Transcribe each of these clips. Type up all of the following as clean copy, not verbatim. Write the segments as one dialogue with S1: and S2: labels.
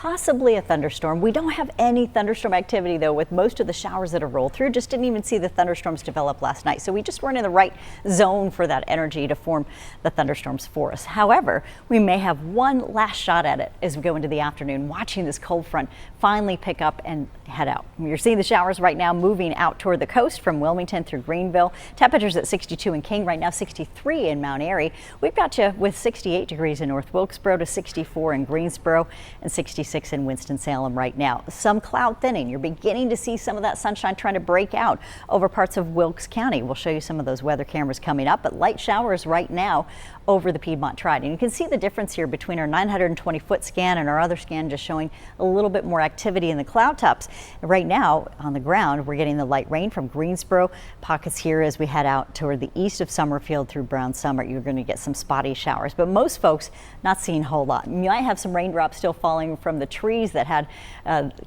S1: possibly a thunderstorm. We don't have any thunderstorm activity though, with most of the showers that have rolled through. Just didn't even see the thunderstorms develop last night. So we just weren't in the right zone for that energy to form the thunderstorms for us. However, we may have one last shot at it as we go into the afternoon, watching this cold front finally pick up and head out. You're seeing the showers right now moving out toward the coast from Wilmington through Greenville. Temperatures at 62 in King right now, 63 in Mount Airy. We've got you with 68 degrees in North Wilkesboro to 64 in Greensboro and 66 in Winston-Salem right now. Some cloud thinning. You're beginning to see some of that sunshine trying to break out over parts of Wilkes County. We'll show you some of those weather cameras coming up, but light showers right now over the Piedmont Triad. And you can see the difference here between our 920-foot scan and our other scan, just showing a little bit more activity in the cloud tops. Right now on the ground, we're getting the light rain from Greensboro. Pockets here as we head out toward the east of Summerfield through Brown Summit. You're going to get some spotty showers, but most folks not seeing a whole lot. You might have some raindrops still falling from the trees that had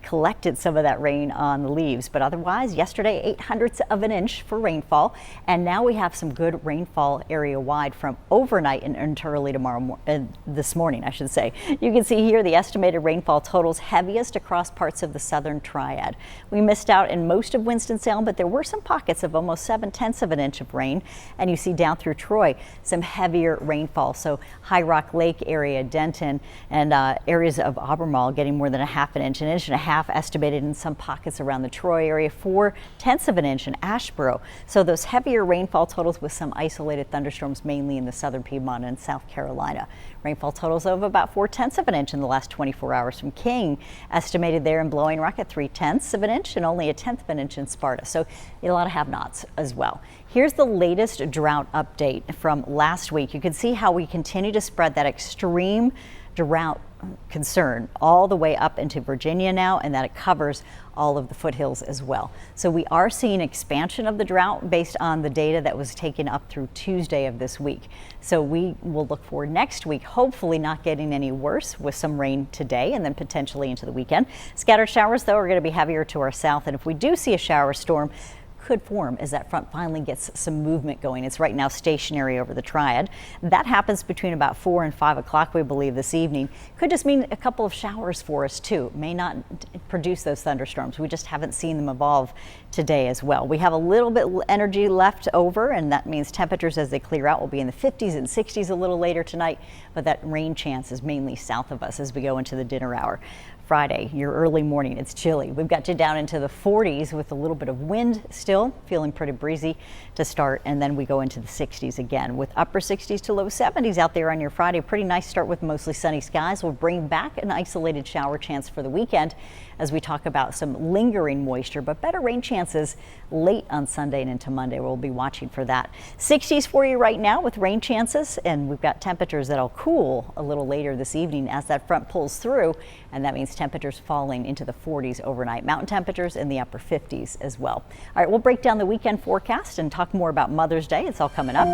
S1: collected some of that rain on the leaves, but otherwise yesterday 0.08 of an inch for rainfall, and now we have some good rainfall area wide from overnight and into early this morning, I should say. You can see here the estimated rainfall totals heaviest across parts of the southern triad. We missed out in most of Winston-Salem, but there were some pockets of almost 0.7 of an inch of rain, and you see down through Troy some heavier rainfall. So High Rock Lake area, Denton, and areas of Albemarle getting more than 1/2 inch, 1.5 inches estimated in some pockets around the Troy area, 0.4 of an inch in Asheboro. So those heavier rainfall totals with some isolated thunderstorms mainly in the southern Piedmont and South Carolina. Rainfall totals of about 0.4 of an inch in the last 24 hours from King, estimated there in Blowing Rock at 0.3 of an inch and only 1/10 of an inch in Sparta. So a lot of have-nots as well. Here's the latest drought update from last week. You can see how we continue to spread that extreme drought concern all the way up into Virginia now, and that it covers all of the foothills as well. So we are seeing expansion of the drought based on the data that was taken up through Tuesday of this week. So we will look for next week, hopefully not getting any worse, with some rain today and then potentially into the weekend. Scattered showers though are going to be heavier to our south, and if we do see a shower storm, could form as that front finally gets some movement going. It's right now stationary over the triad. That happens between about 4 and 5 o'clock, we believe, this evening. Could just mean a couple of showers for us too. May not produce those thunderstorms. We just haven't seen them evolve today as well. We have a little bit energy left over, and that means temperatures as they clear out will be in the 50s and 60s a little later tonight, but that rain chance is mainly south of us as we go into the dinner hour. Friday, your early morning, it's chilly. We've got you down into the 40s with a little bit of wind still, feeling pretty breezy to start, and then we go into the 60s again with upper 60s to low 70s out there on your Friday. Pretty nice start with mostly sunny skies. We'll bring back an isolated shower chance for the weekend as we talk about some lingering moisture, but better rain chances late on Sunday and into Monday. We'll be watching for that. 60s for you right now with rain chances, and we've got temperatures that'll cool a little later this evening as that front pulls through, and that means temperatures falling into the 40s overnight. Mountain temperatures in the upper 50s as well. All right, we'll break down the weekend forecast and talk more about Mother's Day. It's all coming up.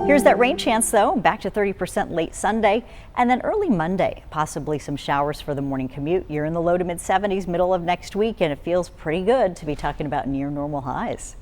S1: Here's that rain chance though, back to 30% late Sunday, and then early Monday, possibly some showers for the morning commute. You're in the low to mid 70s middle of next week, and it feels pretty good to be talking about near normal highs.